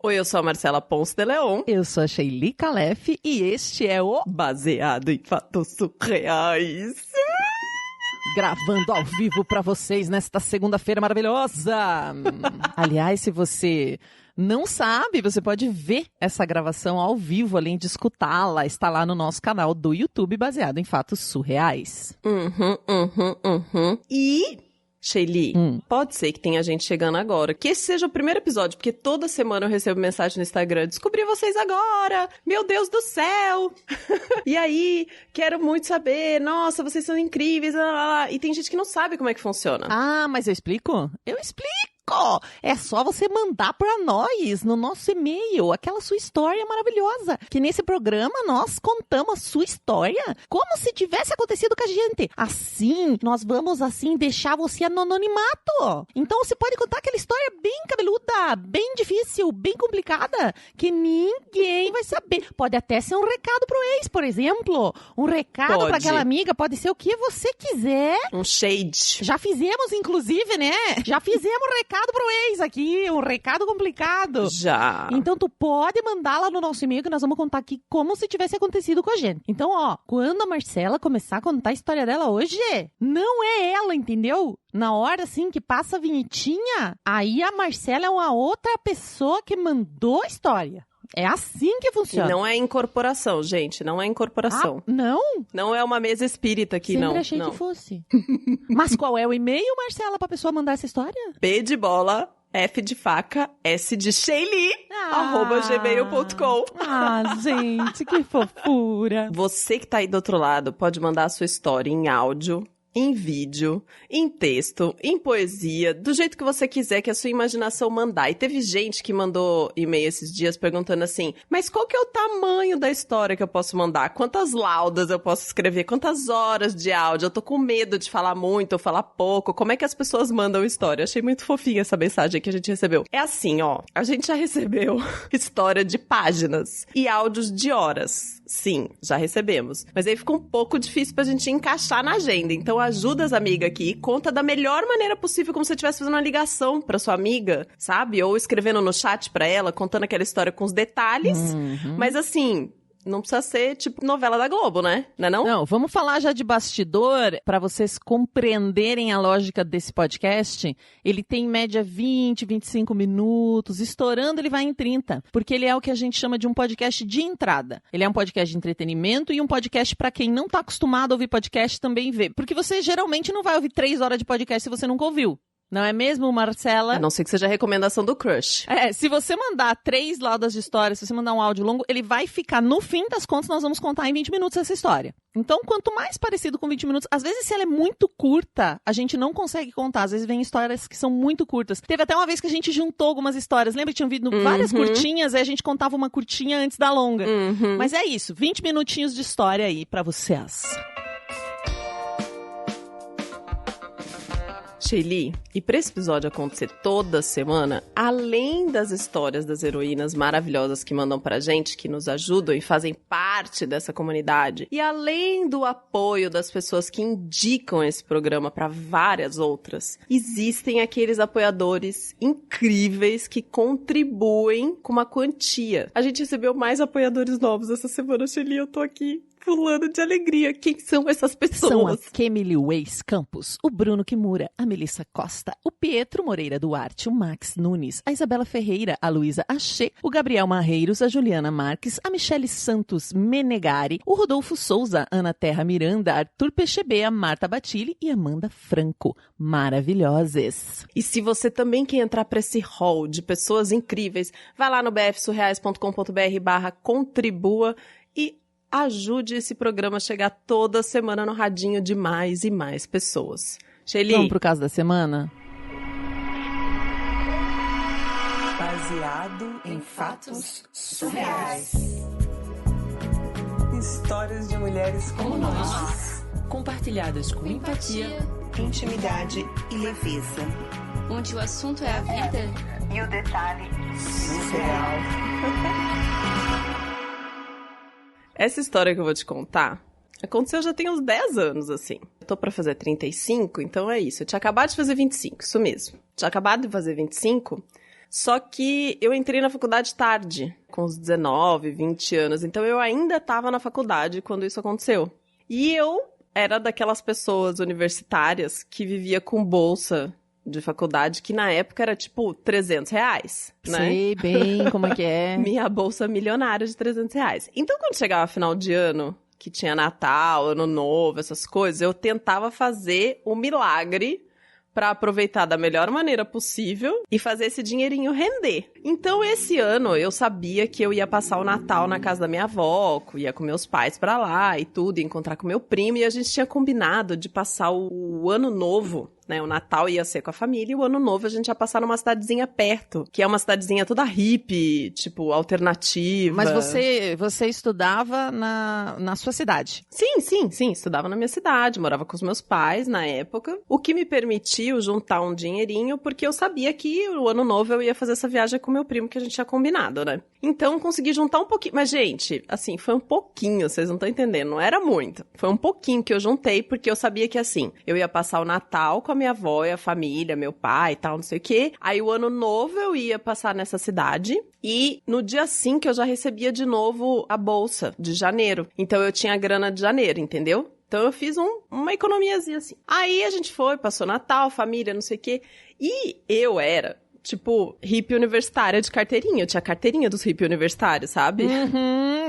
Oi, eu sou a Marcela Ponce de Leon. Eu sou a Sheili Calef e este é o Baseado em Fatos Surreais. Gravando ao vivo pra vocês nesta segunda-feira maravilhosa. Aliás, se você não sabe, você pode ver essa gravação ao vivo, além de escutá-la. Está lá no nosso canal do YouTube, Baseado em Fatos Surreais. E, Sheili, pode ser que tenha gente chegando agora, que esse seja o primeiro episódio, porque toda semana eu recebo mensagem no Instagram, descobri vocês agora, meu Deus do céu. E aí, quero muito saber, nossa, vocês são incríveis, lá, lá, lá. E tem gente que não sabe como é que funciona. Ah, mas eu explico? Eu explico! É só você mandar para nós, no nosso e-mail, aquela sua história maravilhosa. Que nesse programa nós contamos a sua história como se tivesse acontecido com a gente. Assim, nós vamos deixar você no anonimato. Então você pode contar aquela história bem cabeluda, bem difícil, bem complicada, que ninguém vai saber. Pode até ser um recado pro ex, por exemplo. Um recado para aquela amiga, pode ser o que você quiser. Um shade. Já fizemos, inclusive, né? Já fizemos recado pro ex aqui, um recado complicado. Já. Então tu pode mandar lá no nosso e-mail que nós vamos contar aqui como se tivesse acontecido com a gente. Então, ó, quando a Marcela começar a contar a história dela hoje, não é ela, entendeu? Na hora, assim, que passa a vinhetinha, aí a Marcela é uma outra pessoa que mandou a história. É assim que funciona. Não é incorporação, gente. Não é incorporação. Ah, não? Não é uma mesa espírita aqui, Sempre não. achei não. que fosse. Mas qual é o e-mail, Marcela, pra pessoa mandar essa história? B de bola, F de faca, S de Sheili, @gmail.com. Ah, gente, que fofura. Você que tá aí do outro lado pode mandar a sua história em áudio, em vídeo, em texto, em poesia, do jeito que você quiser, que a sua imaginação mandar. E teve gente que mandou e-mail esses dias perguntando assim, mas qual que é o tamanho da história que eu posso mandar? Quantas laudas eu posso escrever? Quantas horas de áudio? Eu tô com medo de falar muito ou falar pouco. Como é que as pessoas mandam história? Achei muito fofinha essa mensagem que a gente recebeu. É assim, ó, a gente já recebeu história de páginas e áudios de horas. Sim, já recebemos. Mas aí ficou um pouco difícil pra gente encaixar na agenda. Então ajuda as amigas aqui e conta da melhor maneira possível, como se você estivesse fazendo uma ligação pra sua amiga, sabe? Ou escrevendo no chat pra ela, contando aquela história com os detalhes. Mas assim, não precisa ser tipo novela da Globo, né? Não é não? Não, vamos falar já de bastidor, para vocês compreenderem a lógica desse podcast. Ele tem em média 20, 25 minutos, estourando ele vai em 30, porque ele é o que a gente chama de um podcast de entrada. Ele é um podcast de entretenimento e um podcast para quem não tá acostumado a ouvir podcast também ver. Porque você geralmente não vai ouvir 3 horas de podcast se você nunca ouviu. Não é mesmo, Marcela? A não ser que seja a recomendação do crush. Se você mandar 3 laudas de história, se você mandar um áudio longo, ele vai ficar, no fim das contas, nós vamos contar em 20 minutos essa história. Então, quanto mais parecido com 20 minutos, às vezes se ela é muito curta, a gente não consegue contar. Às vezes vem histórias que são muito curtas. Teve até uma vez que a gente juntou algumas histórias. Lembra que tinham vindo várias curtinhas, aí a gente contava uma curtinha antes da longa. Mas é isso, 20 minutinhos de história aí pra vocês. Sheili, e pra esse episódio acontecer toda semana, além das histórias das heroínas maravilhosas que mandam pra gente, que nos ajudam e fazem parte dessa comunidade, e além do apoio das pessoas que indicam esse programa pra várias outras, existem aqueles apoiadores incríveis que contribuem com uma quantia. A gente recebeu mais apoiadores novos essa semana, Sheili, eu tô aqui pulando de alegria. Quem são essas pessoas? São a Kemily Weiss Campos, o Bruno Kimura, a Melissa Costa, o Pietro Moreira Duarte, o Max Nunes, a Isabela Ferreira, a Luísa Achê, o Gabriel Marreiros, a Juliana Marques, a Michele Santos Menegari, o Rodolfo Souza, Ana Terra Miranda, Arthur Pechebe, a Marta Batilli e Amanda Franco. Maravilhosas! E se você também quer entrar para esse hall de pessoas incríveis, vai lá no bfsurreais.com.br/contribua e ajude esse programa a chegar toda semana no radinho de mais e mais pessoas. Sheili. Vamos pro caso da semana? Baseado em fatos surreais. Histórias de mulheres como nós. Compartilhadas com empatia, intimidade e leveza. onde o assunto é a vida e o detalhe surreal. Essa história que eu vou te contar aconteceu já tem uns 10 anos, assim. Eu tô pra fazer 35, então é isso. Eu tinha acabado de fazer 25, isso mesmo. Tinha acabado de fazer 25, Só que eu entrei na faculdade tarde, com uns 19, 20 anos. Então eu ainda estava na faculdade quando isso aconteceu. E eu era daquelas pessoas universitárias que vivia com bolsa de faculdade, que na época era tipo R$300, né? Sei bem como é que é. Minha bolsa milionária de R$300. Então quando chegava final de ano, que tinha Natal, Ano Novo, essas coisas, eu tentava fazer o milagre para aproveitar da melhor maneira possível e fazer esse dinheirinho render. Então, esse ano, eu sabia que eu ia passar o Natal na casa da minha avó, ia com meus pais pra lá e tudo, ia encontrar com meu primo, e a gente tinha combinado de passar o Ano Novo, né? O Natal ia ser com a família e o Ano Novo a gente ia passar numa cidadezinha perto, que é uma cidadezinha toda hippie, tipo, alternativa. Mas você estudava na sua cidade? Sim, estudava na minha cidade, morava com os meus pais na época, o que me permitiu juntar um dinheirinho, porque eu sabia que o Ano Novo eu ia fazer essa viagem com meu primo, que a gente tinha combinado, né? Então, consegui juntar um pouquinho, mas, gente, assim, foi um pouquinho, vocês não estão entendendo, não era muito. Foi um pouquinho que eu juntei, porque eu sabia que, assim, eu ia passar o Natal com a minha avó e a família, meu pai e tal, não sei o quê. Aí, o Ano Novo eu ia passar nessa cidade, e no dia 5 eu já recebia de novo a bolsa de janeiro. Então, eu tinha a grana de janeiro, entendeu? Então, eu fiz uma economiazinha assim. Aí, a gente foi, passou Natal, família, não sei o quê. E eu era, tipo, hippie universitária de carteirinha. Eu tinha carteirinha dos hippie universitários, sabe?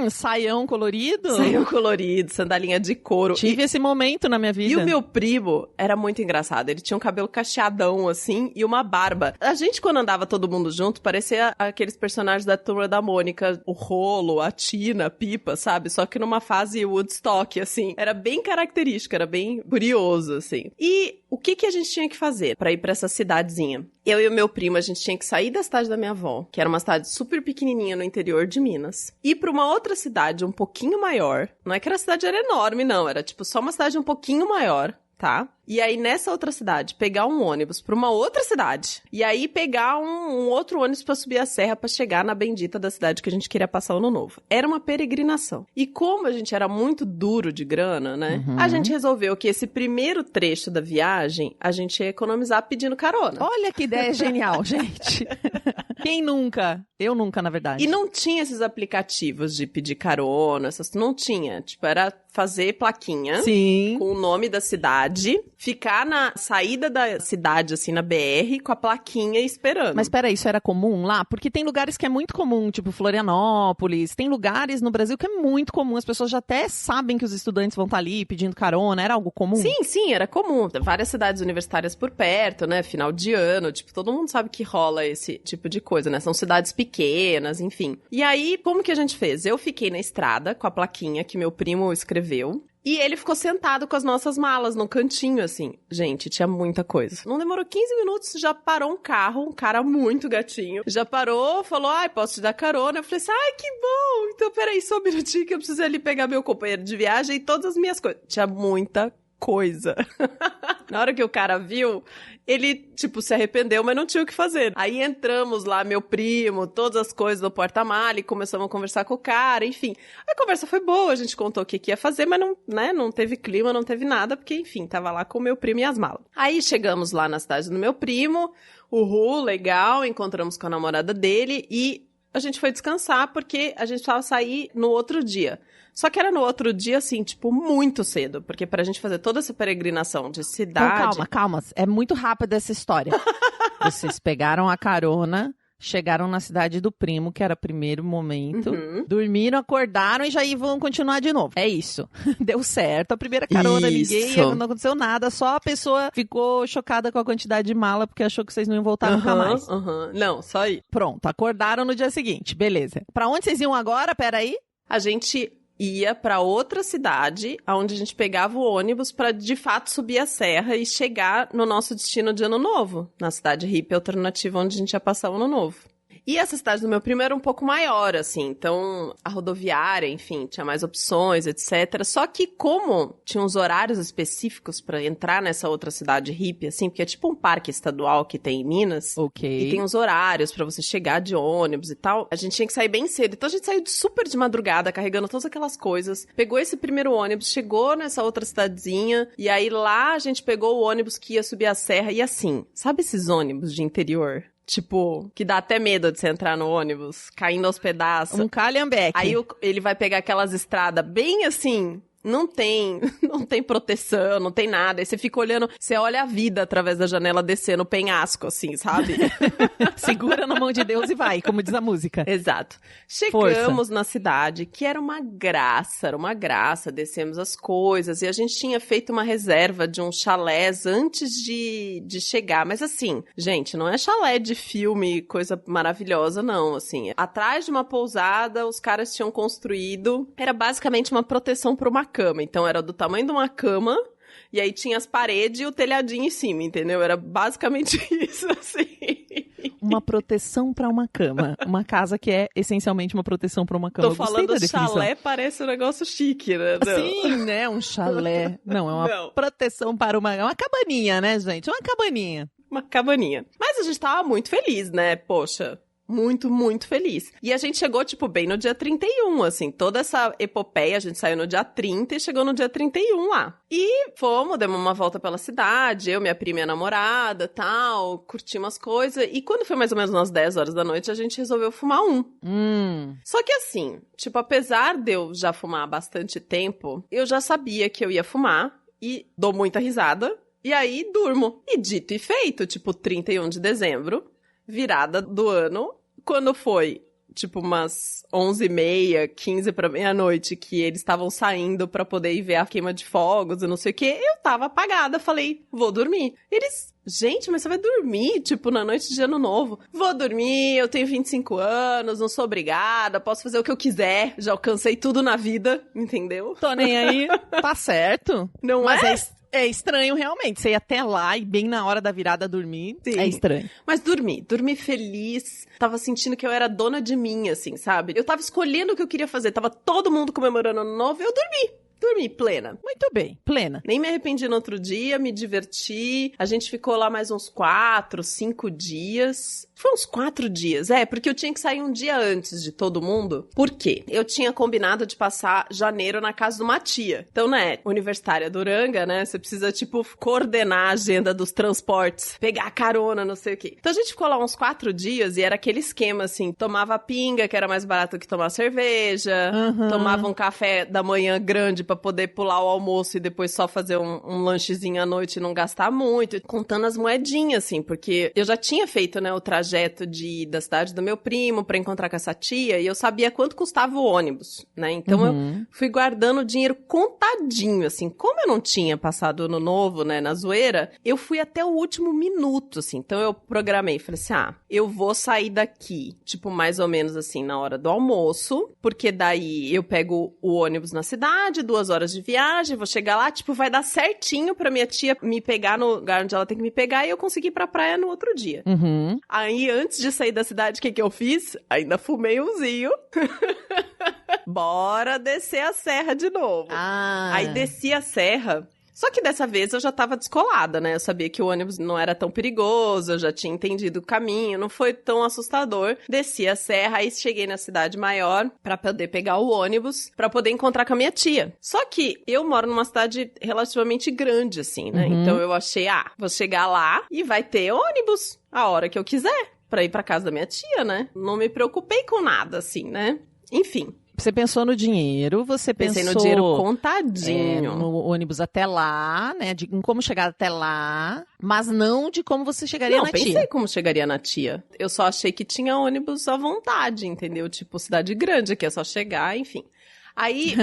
Saião colorido? Saião colorido, sandalinha de couro. Tive esse momento na minha vida. E o meu primo era muito engraçado. Ele tinha um cabelo cacheadão, assim, e uma barba. A gente, quando andava todo mundo junto, parecia aqueles personagens da Turma da Mônica. O Rolo, a Tina, a Pipa, sabe? Só que numa fase Woodstock, assim. Era bem característico, era bem curioso, assim. E o que a gente tinha que fazer pra ir pra essa cidadezinha? Eu e o meu primo, a gente tinha que sair da cidade da minha avó, que era uma cidade super pequenininha no interior de Minas, ir pra uma outra cidade um pouquinho maior. Não é que a cidade era enorme, não. Era, tipo, só uma cidade um pouquinho maior, tá? E aí, nessa outra cidade, pegar um ônibus pra uma outra cidade. E aí, pegar um outro ônibus pra subir a serra pra chegar na bendita da cidade que a gente queria passar o Ano Novo. Era uma peregrinação. E como a gente era muito duro de grana, né? A gente resolveu que esse primeiro trecho da viagem, a gente ia economizar pedindo carona. Olha que ideia genial, gente. Quem nunca? Eu nunca, na verdade. E não tinha esses aplicativos de pedir carona, não tinha. Tipo, era fazer plaquinha. Sim. Com o nome da cidade, ficar na saída da cidade, assim, na BR, com a plaquinha esperando. Mas peraí, isso era comum lá? Porque tem lugares que é muito comum, tipo Florianópolis, tem lugares no Brasil que é muito comum, as pessoas já até sabem que os estudantes vão estar ali pedindo carona, era algo comum? Sim, era comum. Várias cidades universitárias por perto, né, final de ano, tipo, todo mundo sabe que rola esse tipo de coisa, né, são cidades pequenas, enfim. E aí, como que a gente fez? Eu fiquei na estrada com a plaquinha que meu primo escreveu, e ele ficou sentado com as nossas malas num cantinho, assim. Gente, tinha muita coisa. Não demorou 15 minutos, já parou um carro, um cara muito gatinho. Já parou, falou, posso te dar carona? Eu falei assim, que bom! Então, peraí, só um minutinho que eu preciso ir ali pegar meu companheiro de viagem e todas as minhas coisas. Tinha muita coisa. Na hora que o cara viu, ele, tipo, se arrependeu, mas não tinha o que fazer. Aí entramos lá, meu primo, todas as coisas do porta-mala, e começamos a conversar com o cara, enfim. A conversa foi boa, a gente contou o que ia fazer, mas não, né, não teve clima, não teve nada, porque, enfim, tava lá com o meu primo e as malas. Aí chegamos lá na cidade do meu primo, legal, encontramos com a namorada dele, e a gente foi descansar, porque a gente precisava sair no outro dia. Só que era no outro dia, assim, tipo, muito cedo. Porque pra gente fazer toda essa peregrinação de cidade... Então, calma. É muito rápida essa história. Vocês pegaram a carona, chegaram na cidade do primo, que era o primeiro momento. Dormiram, acordaram e já vão continuar de novo. É isso. Deu certo. A primeira carona, não aconteceu nada. Só a pessoa ficou chocada com a quantidade de mala, porque achou que vocês não iam voltar nunca mais. Não, só ir. Pronto, acordaram no dia seguinte. Beleza. Pra onde vocês iam agora? Peraí. A gente ia pra outra cidade, onde a gente pegava o ônibus pra, de fato, subir a serra e chegar no nosso destino de Ano Novo, na cidade hippie alternativa onde a gente ia passar o Ano Novo. E essa cidade do meu primo era um pouco maior, assim, então a rodoviária, enfim, tinha mais opções, etc. Só que como tinha uns horários específicos pra entrar nessa outra cidade hippie, assim, porque é tipo um parque estadual que tem em Minas. Ok. E tem uns horários pra você chegar de ônibus e tal. A gente tinha que sair bem cedo. Então a gente saiu super de madrugada, carregando todas aquelas coisas. Pegou esse primeiro ônibus, chegou nessa outra cidadezinha. E aí lá a gente pegou o ônibus que ia subir a serra. E assim, sabe esses ônibus de interior? Tipo, que dá até medo de você entrar no ônibus, caindo aos pedaços. Um calhambeque. Aí ele vai pegar aquelas estradas bem assim... Não tem proteção, não tem nada. Aí você fica olhando, você olha a vida através da janela descendo o penhasco, assim, sabe? Segura na mão de Deus e vai, como diz a música. Exato. Chegamos na cidade, que era uma graça, descemos as coisas, e a gente tinha feito uma reserva de um chalés antes de chegar. Mas assim, gente, não é chalé de filme, coisa maravilhosa, não, assim. Atrás de uma pousada, os caras tinham construído, era basicamente uma proteção para uma cama, então era do tamanho de uma cama, e aí tinha as paredes e o telhadinho em cima, entendeu? Era basicamente isso, assim. Uma proteção pra uma cama. Uma casa que é essencialmente uma proteção pra uma cama. Tô falando chalé, parece um negócio chique, né? Não. Sim, né? Um chalé. Não, é uma proteção para uma... É uma cabaninha, né, gente? Uma cabaninha. Uma cabaninha. Mas a gente tava muito feliz, né? Poxa... Muito, muito feliz. E a gente chegou, tipo, bem no dia 31, assim. Toda essa epopeia, a gente saiu no dia 30 e chegou no dia 31 lá. E fomos, demos uma volta pela cidade, eu, minha prima e minha namorada, tal, curtimos as coisas. E quando foi mais ou menos umas 10 horas da noite, a gente resolveu fumar um. Só que assim, tipo, apesar de eu já fumar há bastante tempo, eu já sabia que eu ia fumar e dou muita risada. E aí, durmo. E dito e feito, tipo, 31 de dezembro... virada do ano, quando foi, tipo, umas 11h30, 15 pra meia-noite, que eles estavam saindo pra poder ir ver a queima de fogos e não sei o quê, eu tava apagada, falei, vou dormir. Eles, gente, mas você vai dormir, tipo, na noite de ano novo? Vou dormir, eu tenho 25 anos, não sou obrigada, posso fazer o que eu quiser, já alcancei tudo na vida, entendeu? Tô nem aí, tá certo. Não mas é? É estranho, realmente. Você ir até lá e bem na hora da virada dormir, Sim. É estranho. Mas dormi feliz. Tava sentindo que eu era dona de mim, assim, sabe? Eu tava escolhendo o que eu queria fazer. Tava todo mundo comemorando ano novo e eu dormi plena. Muito bem, plena. Nem me arrependi no outro dia, me diverti. A gente ficou lá mais uns 4, 5 dias. Foi uns 4 dias, porque eu tinha que sair um dia antes de todo mundo. Por quê? Eu tinha combinado de passar janeiro na casa de uma tia. Então, né, universitária do Uranga, né, você precisa, tipo, coordenar a agenda dos transportes, pegar carona, não sei o quê. Então a gente ficou lá uns 4 dias e era aquele esquema, assim, tomava pinga, que era mais barato que tomar cerveja, tomava um café da manhã grande pra poder pular o almoço e depois só fazer um lanchezinho à noite e não gastar muito, contando as moedinhas, assim, porque eu já tinha feito, né, o trajeto da cidade do meu primo pra encontrar com essa tia e eu sabia quanto custava o ônibus, né, então eu fui guardando o dinheiro contadinho, assim, como eu não tinha passado ano novo, né, na zoeira, eu fui até o último minuto, assim, então eu programei, falei assim, eu vou sair daqui, tipo, mais ou menos assim, na hora do almoço, porque daí eu pego o ônibus na cidade, 2 horas de viagem, vou chegar lá, tipo, vai dar certinho pra minha tia me pegar no lugar onde ela tem que me pegar e eu conseguir ir pra praia no outro dia. Aí, antes de sair da cidade, o que eu fiz? Ainda fumei umzinho. Bora descer a serra de novo. Aí desci a serra. Só que dessa vez eu já tava descolada, né? Eu sabia que o ônibus não era tão perigoso, eu já tinha entendido o caminho, não foi tão assustador. Desci a serra, aí cheguei na cidade maior pra poder pegar o ônibus, pra poder encontrar com a minha tia. Só que eu moro numa cidade relativamente grande, assim, né? Então eu achei, vou chegar lá e vai ter ônibus a hora que eu quiser pra ir pra casa da minha tia, né? Não me preocupei com nada, assim, né? Enfim. Você pensou no dinheiro, Pensei no dinheiro contadinho. No ônibus até lá, né? Em como chegar até lá, mas não de como você chegaria na tia. Não, pensei como chegaria na tia. Eu só achei que tinha ônibus à vontade, entendeu? Tipo, cidade grande, que é só chegar, enfim. Aí,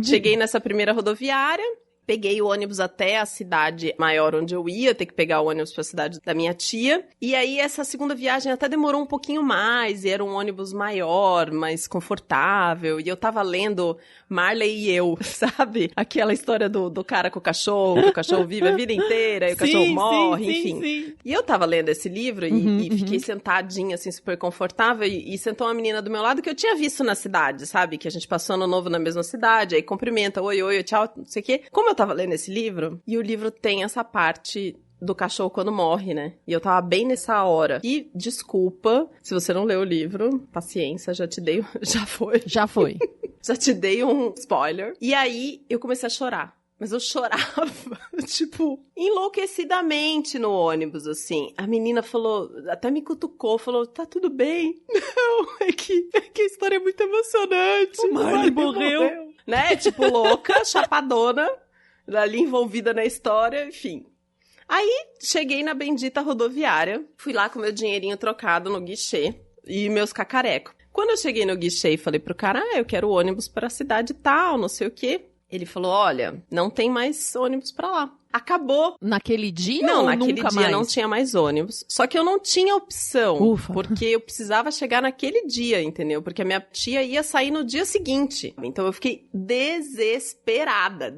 cheguei nessa primeira rodoviária, peguei o ônibus até a cidade maior onde eu ia, ter que pegar o ônibus pra cidade da minha tia. E aí, essa segunda viagem até demorou um pouquinho mais, e era um ônibus maior, mais confortável. E eu tava lendo Marley e Eu, sabe? Aquela história do cara com o cachorro, que o cachorro vive a vida inteira, e o cachorro morre, enfim. Sim. E eu tava lendo esse livro e fiquei sentadinha, assim, super confortável. E sentou uma menina do meu lado que eu tinha visto na cidade, sabe? Que a gente passou ano novo na mesma cidade, aí cumprimenta, oi, tchau, não sei o quê. Como eu tava lendo esse livro, e o livro tem essa parte do cachorro quando morre, né? E eu tava bem nessa hora. E, desculpa, se você não leu o livro, paciência, já te dei... Já foi. Já foi. Já te dei um spoiler. E aí, eu comecei a chorar. Mas eu chorava, tipo, enlouquecidamente no ônibus, assim. A menina falou, até me cutucou, falou, tá tudo bem? Não, é que a história é muito emocionante. O Marley morreu. Né? Tipo, louca, chapadona, ali envolvida na história, enfim. Aí, cheguei na bendita rodoviária, fui lá com meu dinheirinho trocado no guichê e meus cacarecos. Quando eu cheguei no guichê e falei pro cara, eu quero ônibus pra cidade tal, não sei o quê. Ele falou, olha, não tem mais ônibus pra lá. Acabou. Naquele dia Não, ou naquele nunca dia mais? não tinha mais ônibus. Só que eu não tinha opção. Ufa. Porque eu precisava chegar naquele dia, entendeu? Porque a minha tia ia sair no dia seguinte. Então eu fiquei desesperada.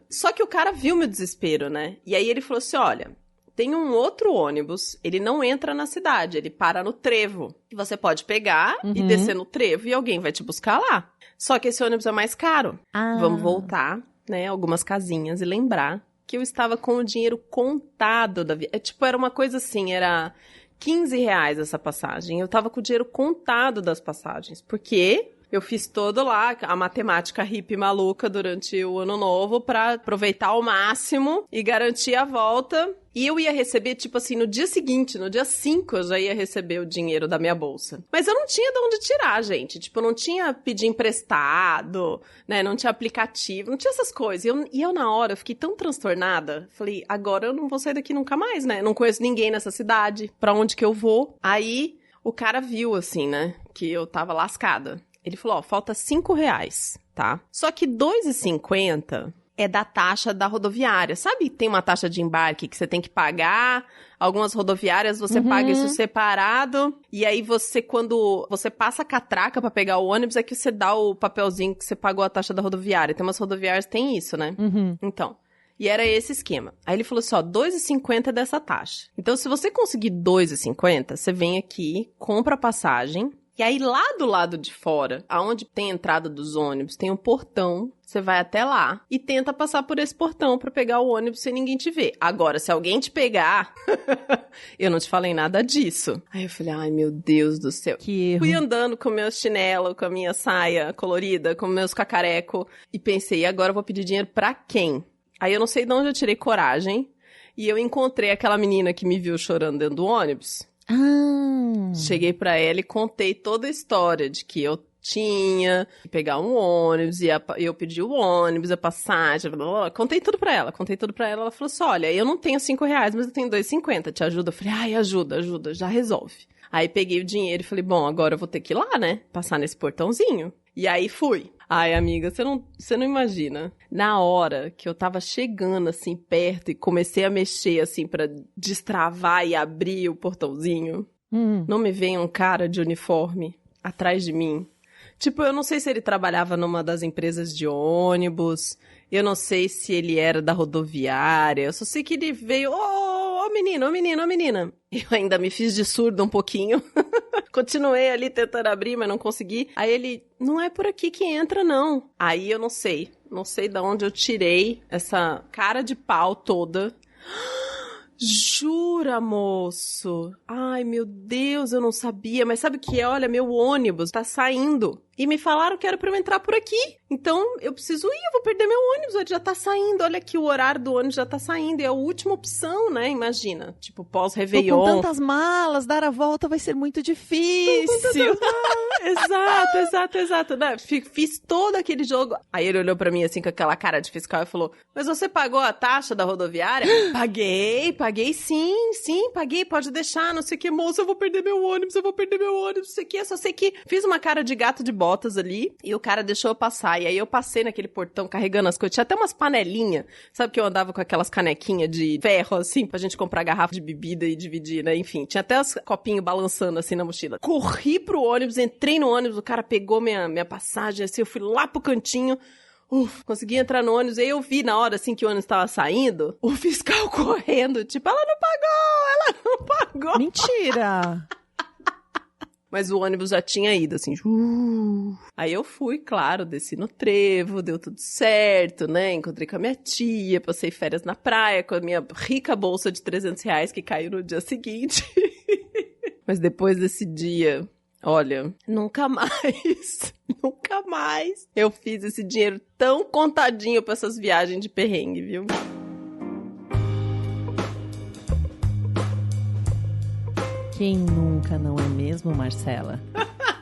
Só que o cara viu meu desespero, né? E aí ele falou assim, olha, tem um outro ônibus, ele não entra na cidade, ele para no trevo. Você pode pegar e descer no trevo e alguém vai te buscar lá. Só que esse ônibus é mais caro. Ah. Vamos voltar, né, algumas casinhas e lembrar que eu estava com o dinheiro contado da viagem. Tipo, era uma coisa assim, era R$15 essa passagem. Eu tava com o dinheiro contado das passagens. Porque eu fiz todo lá a matemática hippie maluca durante o ano novo pra aproveitar ao máximo e garantir a volta. E eu ia receber, tipo assim, no dia seguinte, no dia 5, eu já ia receber o dinheiro da minha bolsa. Mas eu não tinha de onde tirar, gente. Tipo, eu não tinha pedir emprestado, né? Não tinha aplicativo, não tinha essas coisas. E eu na hora, eu fiquei tão transtornada. Falei, agora eu não vou sair daqui nunca mais, né? Não conheço ninguém nessa cidade. Pra onde que eu vou? Aí, o cara viu, assim, né? Que eu tava lascada. Ele falou, falta R$5, tá? Só que R$2,50 é da taxa da rodoviária. Sabe, tem uma taxa de embarque que você tem que pagar. Algumas rodoviárias você paga isso separado. E aí quando você passa a catraca pra pegar o ônibus, é que você dá o papelzinho que você pagou a taxa da rodoviária. Tem umas rodoviárias que tem isso, né? Então, e era esse esquema. Aí ele falou assim, R$2,50 dessa taxa. Então, se você conseguir R$2,50, você vem aqui, compra a passagem. E aí, lá do lado de fora, aonde tem a entrada dos ônibus, tem um portão. Você vai até lá e tenta passar por esse portão pra pegar o ônibus sem ninguém te ver. Agora, se alguém te pegar, eu não te falei nada disso. Aí eu falei, ai meu Deus do céu. Que erro. Fui andando com meu chinelo, com a minha saia colorida, com meus cacareco. E pensei, agora eu vou pedir dinheiro pra quem? Aí eu não sei de onde eu tirei coragem. E eu encontrei aquela menina que me viu chorando dentro do ônibus. Cheguei pra ela e contei toda a história de que eu tinha que pegar um ônibus, e eu pedi o ônibus, a passagem, blá, blá, blá. Contei tudo pra ela. Ela falou assim, olha, eu não tenho R$5, mas eu tenho R$2,50, te ajuda? Eu falei, ai, ajuda, já resolve. Aí peguei o dinheiro e falei, bom, agora eu vou ter que ir lá, né? Passar nesse portãozinho. E aí fui. Ai, amiga, você não imagina. Na hora que eu tava chegando, assim, perto e comecei a mexer, assim, pra destravar e abrir o portãozinho, não me veio um cara de uniforme atrás de mim. Tipo, eu não sei se ele trabalhava numa das empresas de ônibus, eu não sei se ele era da rodoviária, eu só sei que ele veio, ô menino, ô menina. Eu ainda me fiz de surdo um pouquinho. Continuei ali tentando abrir, mas não consegui. Aí ele, não é por aqui que entra, não. Aí eu não sei de onde eu tirei essa cara de pau toda. Jura, moço? Ai, meu Deus, eu não sabia. Mas sabe o que é? Olha, meu ônibus tá saindo. E me falaram que era pra eu entrar por aqui. Então, eu preciso ir, eu vou perder meu ônibus. Ele já tá saindo. Olha aqui, o horário do ônibus já tá saindo. É a última opção, né? Imagina. Tipo, pós-Réveillon. Com tantas malas, dar a volta vai ser muito difícil. Exato. Né? Fiz todo aquele jogo. Aí ele olhou pra mim assim com aquela cara de fiscal e falou, mas você pagou a taxa da rodoviária? Paguei sim, paguei, pode deixar, não sei o que, moça, eu vou perder meu ônibus, não sei o que, só sei que fiz uma cara de gato de botas ali, e o cara deixou eu passar, e aí eu passei naquele portão carregando as coisas, tinha até umas panelinhas, sabe que eu andava com aquelas canequinhas de ferro, assim, pra gente comprar garrafa de bebida e dividir, né, enfim, tinha até os copinhos balançando, assim, na mochila. Corri pro ônibus, entrei no ônibus, o cara pegou minha passagem, assim, eu fui lá pro cantinho, consegui entrar no ônibus, e aí eu vi na hora, assim, que o ônibus tava saindo, o fiscal correndo, tipo, ela não pagou. Mentira! Mas o ônibus já tinha ido, assim. Aí eu fui, claro, desci no trevo, deu tudo certo, né? Encontrei com a minha tia, passei férias na praia com a minha rica bolsa de R$300 que caiu no dia seguinte. Mas depois desse dia, Olha, nunca mais, nunca mais eu fiz esse dinheiro tão contadinho pra essas viagens de perrengue, viu? Quem nunca, não é mesmo, Marcela?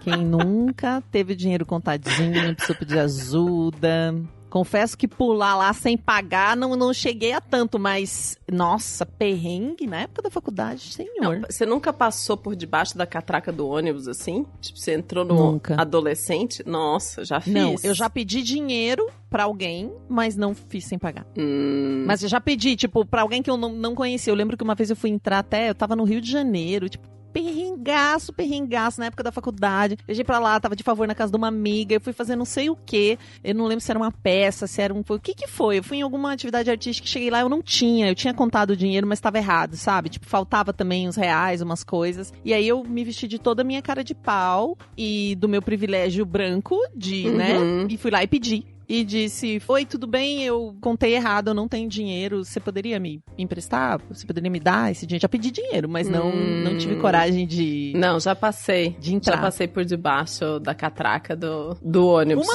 Quem nunca teve dinheiro contadinho, precisou pedir ajuda. Confesso que pular lá sem pagar não cheguei a tanto, mas, nossa, perrengue na época da faculdade, senhor. Não, você nunca passou por debaixo da catraca do ônibus, assim? Tipo, você entrou no Nunca. adolescente? Nossa, já fiz. Não, eu já pedi dinheiro pra alguém, mas não fiz sem pagar. Mas eu já pedi, tipo, pra alguém que eu não conhecia. Eu lembro que uma vez eu fui entrar eu tava no Rio de Janeiro, tipo, perrengaço na época da faculdade. Viajei pra lá, tava de favor na casa de uma amiga, eu fui fazer não sei o quê. Eu não lembro se era uma peça, se era o que foi? Eu fui em alguma atividade artística, cheguei lá, eu tinha contado o dinheiro, mas tava errado, sabe? Tipo, faltava também uns reais, umas coisas. E aí eu me vesti de toda a minha cara de pau e do meu privilégio branco né? E fui lá e pedi. E disse, oi, tudo bem? Eu contei errado, eu não tenho dinheiro. Você poderia me emprestar? Você poderia me dar esse dinheiro? Já pedi dinheiro, mas não tive coragem de... Não, já passei. De entrar. Já passei por debaixo da catraca do ônibus.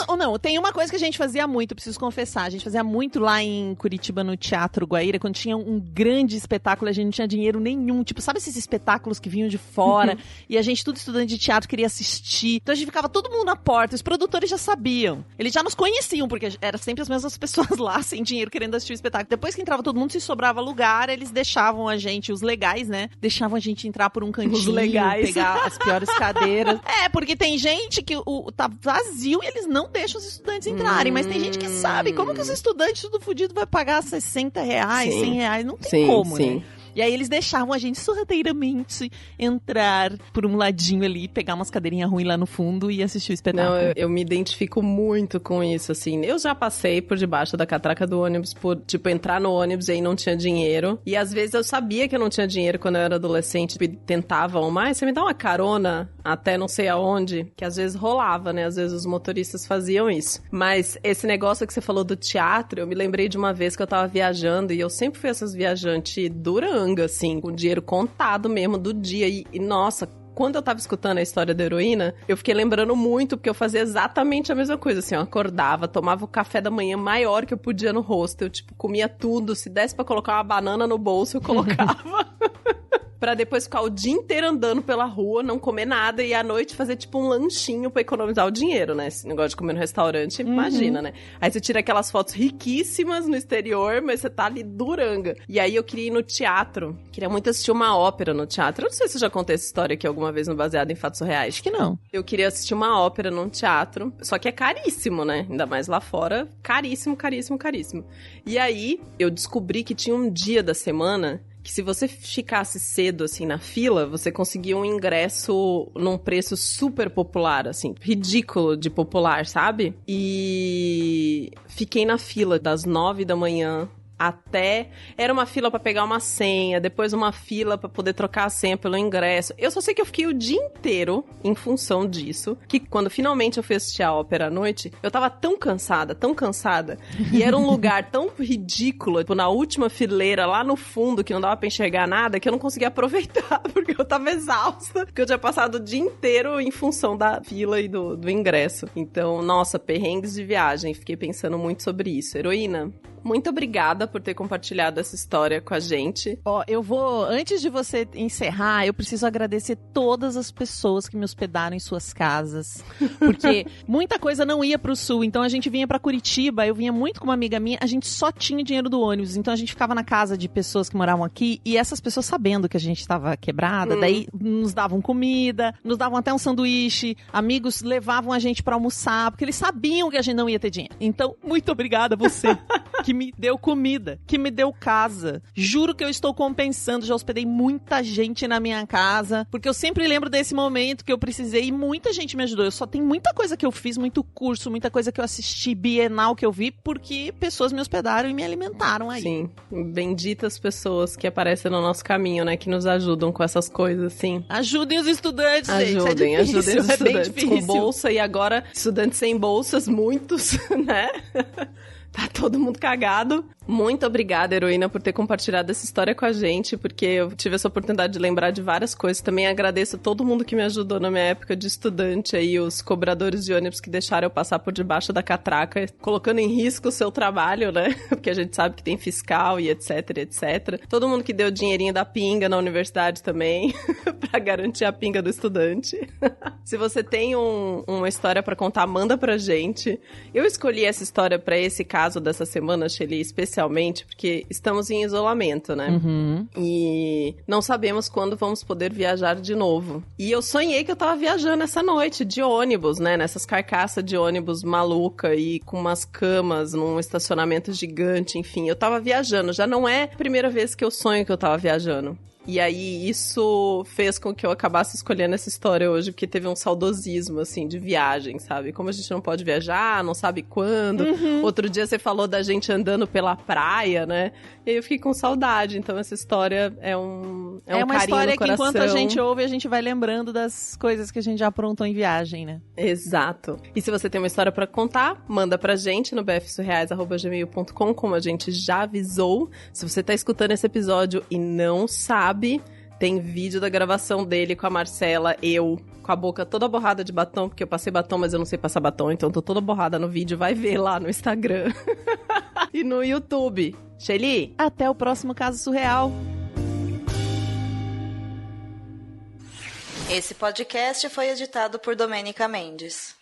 Tem uma coisa que a gente fazia muito, preciso confessar. A gente fazia muito lá em Curitiba, no Teatro Guaíra, quando tinha um grande espetáculo, a gente não tinha dinheiro nenhum. Tipo, sabe esses espetáculos que vinham de fora? E a gente, tudo estudante de teatro, queria assistir. Então a gente ficava todo mundo na porta, os produtores já sabiam. Eles já nos conheciam, porque era sempre as mesmas pessoas lá, sem dinheiro, querendo assistir o espetáculo. Depois que entrava todo mundo, se sobrava lugar, eles deixavam a gente, os legais, né? Deixavam a gente entrar por um cantinho, os legais. pegar as piores cadeiras. Porque tem gente que tá vazio e eles não deixam os estudantes entrarem, mas tem gente que sabe como que os estudantes tudo fudido vai pagar R$60, R$100, não tem como, né? E aí eles deixavam a gente sorrateiramente entrar por um ladinho ali, pegar umas cadeirinhas ruins lá no fundo e assistir o espetáculo. Não, eu me identifico muito com isso, assim. Eu já passei por debaixo da catraca do ônibus por, tipo, entrar no ônibus e aí não tinha dinheiro. E às vezes eu sabia que eu não tinha dinheiro quando eu era adolescente e tentavam, mas você me dá uma carona até não sei aonde, que às vezes rolava, né? Às vezes os motoristas faziam isso. Mas esse negócio que você falou do teatro, eu me lembrei de uma vez que eu tava viajando e eu sempre fui essas viajantes durante assim, com dinheiro contado mesmo do dia. E nossa, quando eu tava escutando a história da heroína, eu fiquei lembrando muito, porque eu fazia exatamente a mesma coisa, assim, eu acordava, tomava o café da manhã maior que eu podia no hostel, tipo, comia tudo, se desse pra colocar uma banana no bolso, eu colocava. Pra depois ficar o dia inteiro andando pela rua, não comer nada, e à noite fazer tipo um lanchinho pra economizar o dinheiro, né? Esse negócio de comer no restaurante, imagina, né? Aí você tira aquelas fotos riquíssimas no exterior, mas você tá ali duranga. E aí eu queria ir no teatro, queria muito assistir uma ópera no teatro. Eu não sei se eu já contei essa história aqui alguma vez no Baseado em Fatos Reais. Acho que não. Eu queria assistir uma ópera num teatro, só que é caríssimo, né? Ainda mais lá fora, caríssimo, caríssimo, caríssimo. E aí eu descobri que tinha um dia da semana que se você ficasse cedo, assim, na fila, você conseguia um ingresso num preço super popular, assim, ridículo de popular, sabe? E fiquei na fila das 9 da manhã até... Era uma fila pra pegar uma senha, depois uma fila pra poder trocar a senha pelo ingresso. Eu só sei que eu fiquei o dia inteiro em função disso, que quando finalmente eu fui assistir a ópera à noite, eu tava tão cansada, e era um lugar tão ridículo, tipo, na última fileira, lá no fundo, que não dava pra enxergar nada, que eu não conseguia aproveitar, porque eu tava exausta, porque eu tinha passado o dia inteiro em função da fila e do ingresso. Então, nossa, perrengues de viagem, fiquei pensando muito sobre isso. Heroína, muito obrigada por ter compartilhado essa história com a gente. Eu vou, antes de você encerrar, eu preciso agradecer todas as pessoas que me hospedaram em suas casas, porque muita coisa não ia pro sul, então a gente vinha pra Curitiba, eu vinha muito com uma amiga minha, a gente só tinha dinheiro do ônibus, então a gente ficava na casa de pessoas que moravam aqui, e essas pessoas sabendo que a gente tava quebrada, daí nos davam comida, nos davam até um sanduíche, amigos levavam a gente pra almoçar, porque eles sabiam que a gente não ia ter dinheiro. Então, muito obrigada a você, que me deu comida, que me deu casa. Juro que eu estou compensando, já hospedei muita gente na minha casa, porque eu sempre lembro desse momento que eu precisei e muita gente me ajudou. Eu só tenho muita coisa que eu fiz, muito curso, muita coisa que eu assisti, bienal que eu vi, porque pessoas me hospedaram e me alimentaram aí. Sim, benditas pessoas que aparecem no nosso caminho, né, que nos ajudam com essas coisas, sim. Ajudem os estudantes, gente. Ajudem os estudantes com bolsa, e agora estudantes sem bolsas, muitos, né? Tá todo mundo cagado. Muito obrigada, Heroína, por ter compartilhado essa história com a gente, porque eu tive essa oportunidade de lembrar de várias coisas. Também agradeço a todo mundo que me ajudou na minha época de estudante aí, os cobradores de ônibus que deixaram eu passar por debaixo da catraca, colocando em risco o seu trabalho, né? Porque a gente sabe que tem fiscal e etc, etc. Todo mundo que deu dinheirinho da pinga na universidade também, pra garantir a pinga do estudante. Se você tem uma história pra contar, manda pra gente. Eu escolhi essa história pra esse caso dessa semana, Shelly, especialmente porque estamos em isolamento, né? Uhum. E não sabemos quando vamos poder viajar de novo. E eu sonhei que eu tava viajando essa noite de ônibus, né? Nessas carcaças de ônibus maluca e com umas camas num estacionamento gigante, enfim. Eu tava viajando. Já não é a primeira vez que eu sonho que eu tava viajando. E aí, isso fez com que eu acabasse escolhendo essa história hoje, porque teve um saudosismo, assim, de viagem, sabe? Como a gente não pode viajar, não sabe quando. Uhum. Outro dia você falou da gente andando pela praia, né? E aí eu fiquei com saudade. Então, essa história é um uma carinho história no coração. que enquanto a gente ouve, a gente vai lembrando das coisas que a gente já aprontou em viagem, né? Exato. E se você tem uma história pra contar, manda pra gente no bfsurreais@gmail.com, como a gente já avisou. Se você tá escutando esse episódio e não sabe, tem vídeo da gravação dele com a Marcela, eu, com a boca toda borrada de batom, porque eu passei batom, mas eu não sei passar batom, então tô toda borrada no vídeo, vai ver lá no Instagram e no YouTube. Shelly? Até o próximo Caso Surreal. Esse podcast foi editado por Domênica Mendes.